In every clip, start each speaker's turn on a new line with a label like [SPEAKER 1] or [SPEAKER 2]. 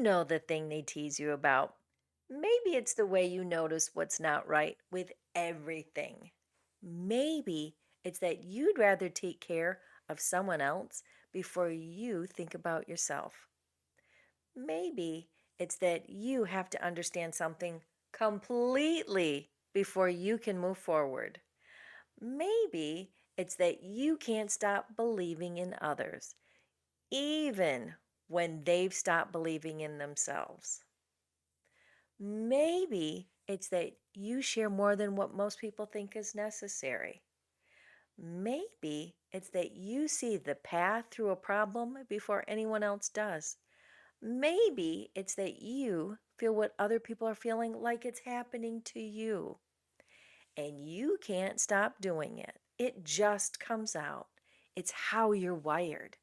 [SPEAKER 1] know the thing they tease you about. Maybe it's the way you notice what's not right with everything. Maybe it's that you'd rather take care of someone else before you think about yourself. Maybe it's that you have to understand something completely before you can move forward. Maybe it's that you can't stop believing in others, even when they've stopped believing in themselves. Maybe it's that you share more than what most people think is necessary. Maybe it's that you see the path through a problem before anyone else does. Maybe it's that you feel what other people are feeling like it's happening to you, and you can't stop doing it. It just comes out. It's how you're wired,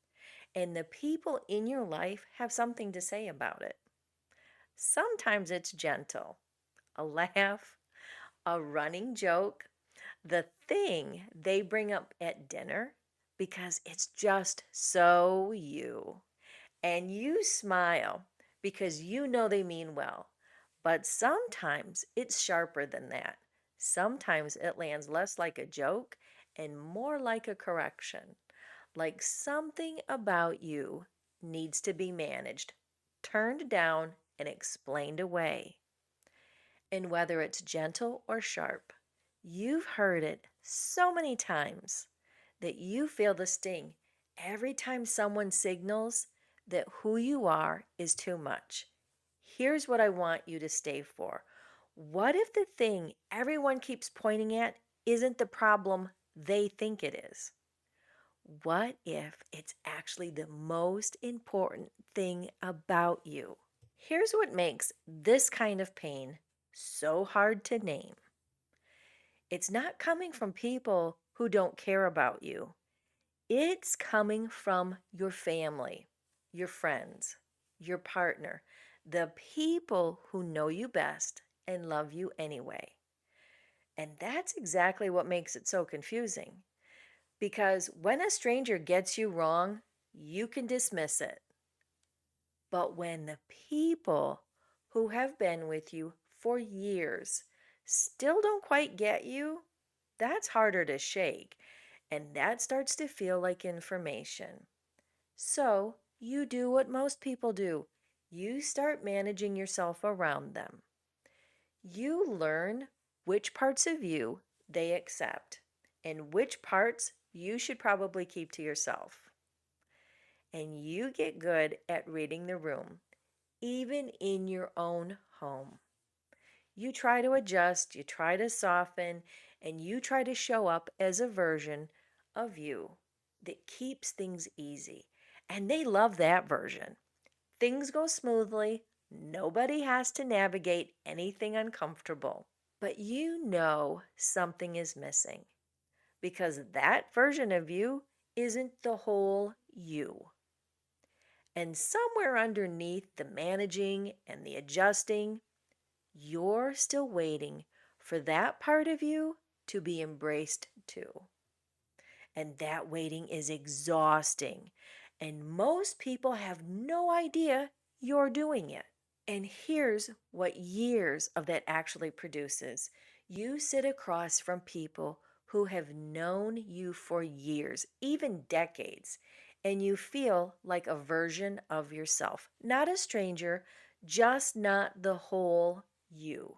[SPEAKER 1] and the people in your life have something to say about it. Sometimes it's gentle, a laugh, a running joke, the thing they bring up at dinner because it's just so you. And you smile because you know they mean well. But sometimes it's sharper than that. Sometimes it lands less like a joke and more like a correction. Like something about you needs to be managed, turned down, and explained away. And whether it's gentle or sharp, you've heard it so many times that you feel the sting every time someone signals that who you are is too much. Here's what I want you to stay for. What if the thing everyone keeps pointing at isn't the problem they think it is? What if it's actually the most important thing about you? Here's what makes this kind of pain so hard to name. It's not coming from people who don't care about you. It's coming from your family, your friends, your partner, the people who know you best and love you anyway. And that's exactly what makes it so confusing. Because when a stranger gets you wrong, you can dismiss it. But when the people who have been with you for years still don't quite get you, that's harder to shake, and that starts to feel like information. So you do what most people do. You start managing yourself around them. You learn which parts of you they accept and which parts you should probably keep to yourself. And you get good at reading the room, even in your own home. You try to adjust, you try to soften, and you try to show up as a version of you that keeps things easy. And they love that version. Things go smoothly, nobody has to navigate anything uncomfortable. But you know something is missing because that version of you isn't the whole you. And somewhere underneath the managing and the adjusting, you're still waiting for that part of you to be embraced too. And that waiting is exhausting. And most people have no idea you're doing it. And here's what years of that actually produces. You sit across from people who have known you for years, even decades, and you feel like a version of yourself, not a stranger, just not the whole you.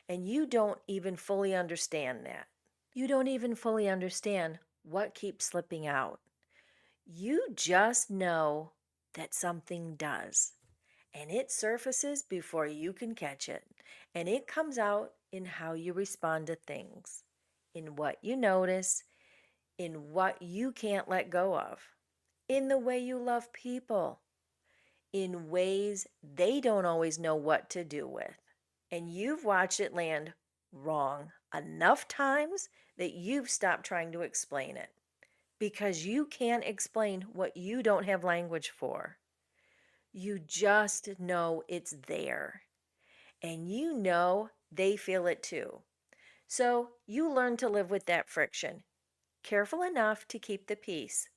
[SPEAKER 1] And you don't even fully understand that. You don't even fully understand what keeps slipping out. You just know that something does. And it surfaces before you can catch it. And it comes out in how you respond to things, in what you notice, in what you can't let go of, in the way you love people, in ways they don't always know what to do with. And you've watched it land wrong enough times that you've stopped trying to explain it because you can't explain what you don't have language for. You just know it's there. And you know they feel it too. So you learn to live with that friction, careful enough to keep the peace,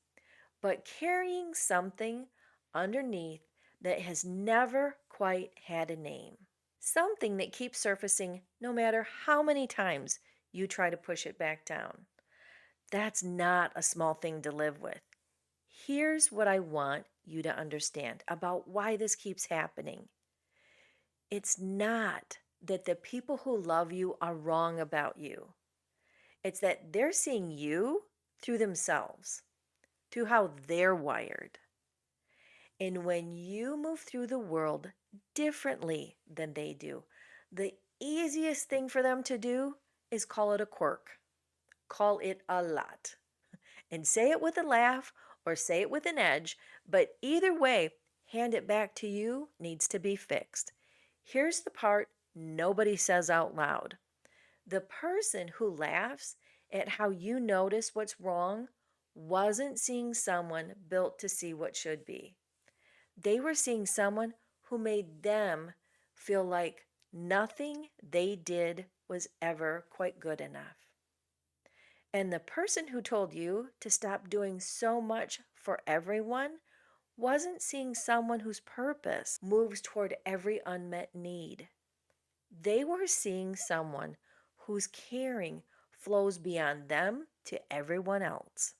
[SPEAKER 1] but carrying something underneath that has never quite had a name. Something that keeps surfacing no matter how many times you try to push it back down. That's not a small thing to live with. Here's what I want you to understand about why this keeps happening. It's not that the people who love you are wrong about you. It's that they're seeing you through themselves, through how they're wired. And when you move through the world differently than they do, the easiest thing for them to do is call it a quirk, call it a lot, and say it with a laugh or say it with an edge, but either way, hand it back to you needs to be fixed. Here's the part nobody says out loud. The person who laughs at how you notice what's wrong wasn't seeing someone built to see what should be. They were seeing someone who made them feel like nothing they did was ever quite good enough. And the person who told you to stop doing so much for everyone wasn't seeing someone whose purpose moves toward every unmet need. They were seeing someone whose caring flows beyond them to everyone else.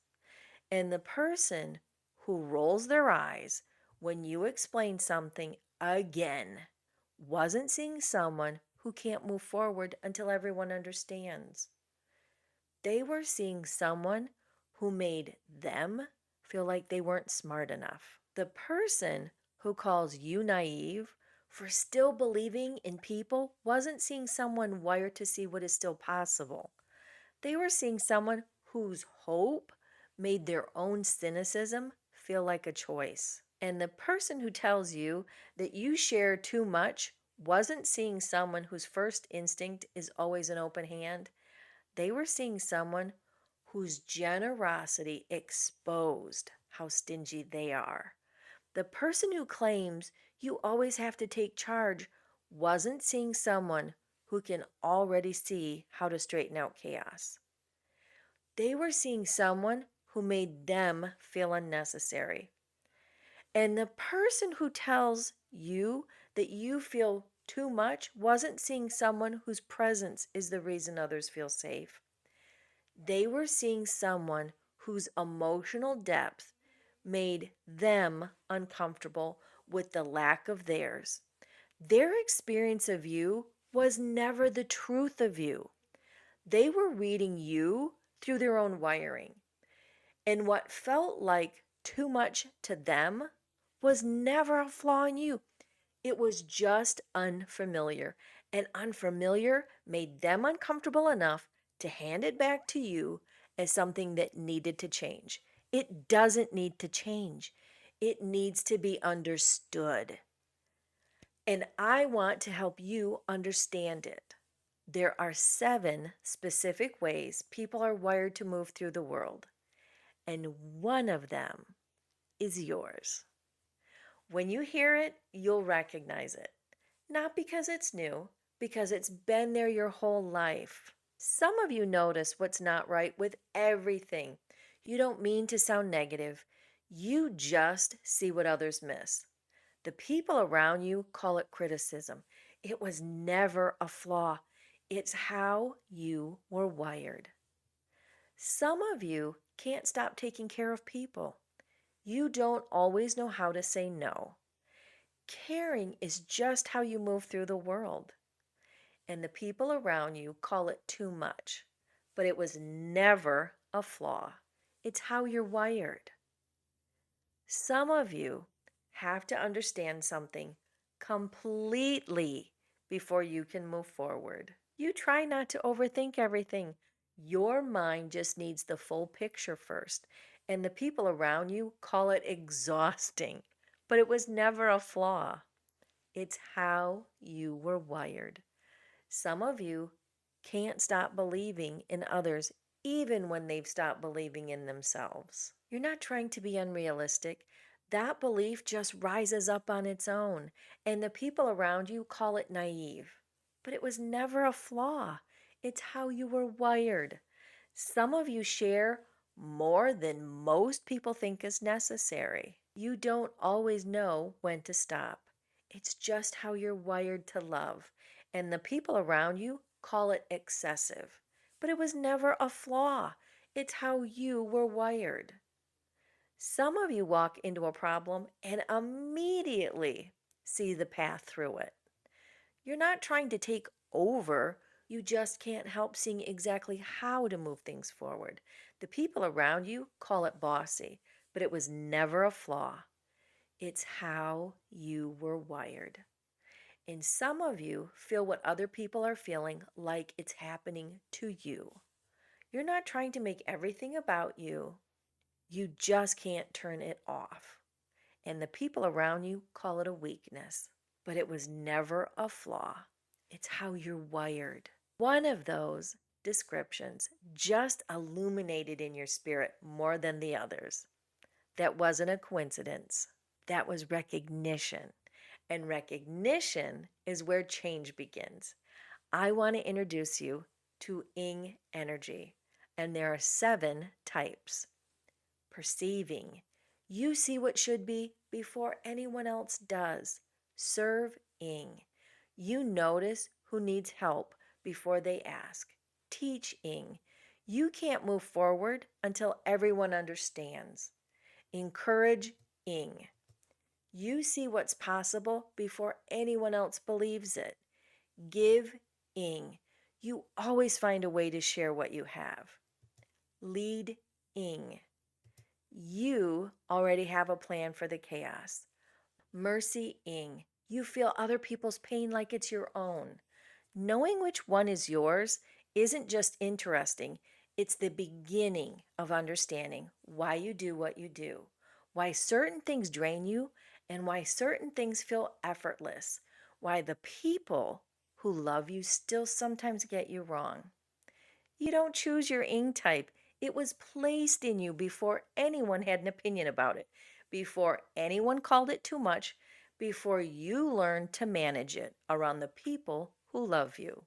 [SPEAKER 1] And the person who rolls their eyes when you explain something again wasn't seeing someone who can't move forward until everyone understands. They were seeing someone who made them feel like they weren't smart enough. The person who calls you naive for still believing in people wasn't seeing someone wired to see what is still possible. They were seeing someone whose hope made their own cynicism feel like a choice. And the person who tells you that you share too much wasn't seeing someone whose first instinct is always an open hand. They were seeing someone whose generosity exposed how stingy they are. The person who claims you always have to take charge wasn't seeing someone who can already see how to straighten out chaos. They were seeing someone who made them feel unnecessary. And the person who tells you that you feel too much wasn't seeing someone whose presence is the reason others feel safe. They were seeing someone whose emotional depth made them uncomfortable with the lack of theirs. Their experience of you was never the truth of you. They were reading you through their own wiring. And what felt like too much to them was never a flaw in you. It was just unfamiliar. And unfamiliar made them uncomfortable enough to hand it back to you as something that needed to change. It doesn't need to change, it needs to be understood. And I want to help you understand it. There are 7 specific ways people are wired to move through the world, and one of them is yours. When you hear it, you'll recognize it. Not because it's new, because it's been there your whole life. Some of you notice what's not right with everything. You don't mean to sound negative. You just see what others miss. The people around you call it criticism. It was never a flaw. It's how you were wired. Some of you can't stop taking care of people. You don't always know how to say no. Caring is just how you move through the world. And the people around you call it too much. But it was never a flaw. It's how you're wired. Some of you have to understand something completely before you can move forward. You try not to overthink everything. Your mind just needs the full picture first. And the people around you call it exhausting. But it was never a flaw. It's how you were wired. Some of you can't stop believing in others even when they've stopped believing in themselves. You're not trying to be unrealistic. That belief just rises up on its own, and the people around you call it naive. But it was never a flaw. It's how you were wired. Some of you share more than most people think is necessary. You don't always know when to stop. It's just how you're wired to love. And the people around you call it excessive. But it was never a flaw. It's how you were wired. Some of you walk into a problem and immediately see the path through it. You're not trying to take over, you just can't help seeing exactly how to move things forward. The people around you call it bossy, but it was never a flaw. It's how you were wired. And some of you feel what other people are feeling like it's happening to you. You're not trying to make everything about you, you just can't turn it off. And the people around you call it a weakness, but it was never a flaw. It's how you're wired. One of those descriptions just illuminated in your spirit more than the others. That wasn't a coincidence. That was recognition. And recognition is where change begins. I want to introduce you to Ing energy. And there are 7 types. Perceiving. You see what should be before anyone else does. Serve-ing. You notice who needs help before they ask. Teach-ing. You can't move forward until everyone understands. Encourage-ing. You see what's possible before anyone else believes it. Give-ing. You always find a way to share what you have. Lead-ing. You already have a plan for the chaos. Mercy-ing. You feel other people's pain like it's your own. Knowing which one is yours isn't just interesting, it's the beginning of understanding why you do what you do, why certain things drain you, and why certain things feel effortless, why the people who love you still sometimes get you wrong. You don't choose your ing type. It was placed in you before anyone had an opinion about it, before anyone called it too much, before you learned to manage it around the people who love you.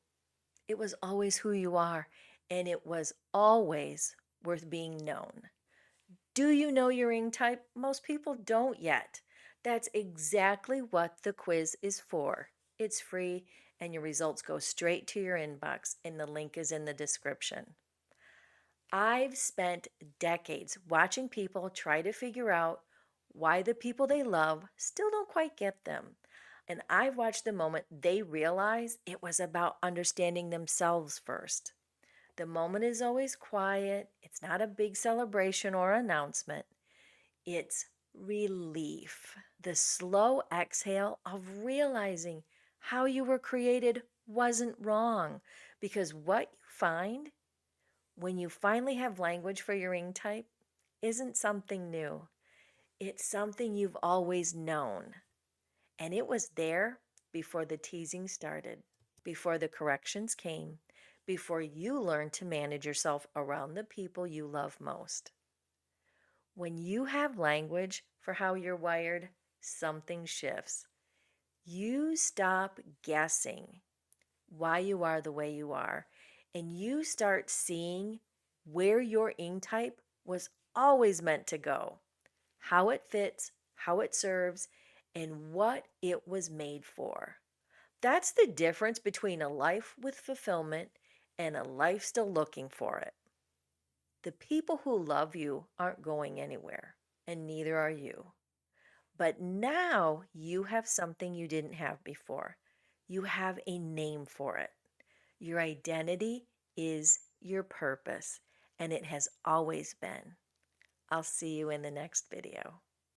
[SPEAKER 1] It was always who you are, and it was always worth being known. Do you know your ing type? Most people don't yet. That's exactly what the quiz is for. It's free, and your results go straight to your inbox, and the link is in the description. I've spent decades watching people try to figure out why the people they love still don't quite get them. And I've watched the moment they realize it was about understanding themselves first. The moment is always quiet, it's not a big celebration or announcement, it's relief. The slow exhale of realizing how you were created wasn't wrong. Because what you find when you finally have language for your ing type isn't something new. It's something you've always known. And it was there before the teasing started, before the corrections came, before you learned to manage yourself around the people you love most. When you have language for how you're wired, something shifts. You stop guessing why you are the way you are, and you start seeing where your ing type was always meant to go, how it fits, how it serves, and what it was made for. That's the difference between a life with fulfillment and a life still looking for it. The people who love you aren't going anywhere, and neither are you. But now you have something you didn't have before. You have a name for it. Your identity is your purpose, and it has always been. I'll see you in the next video.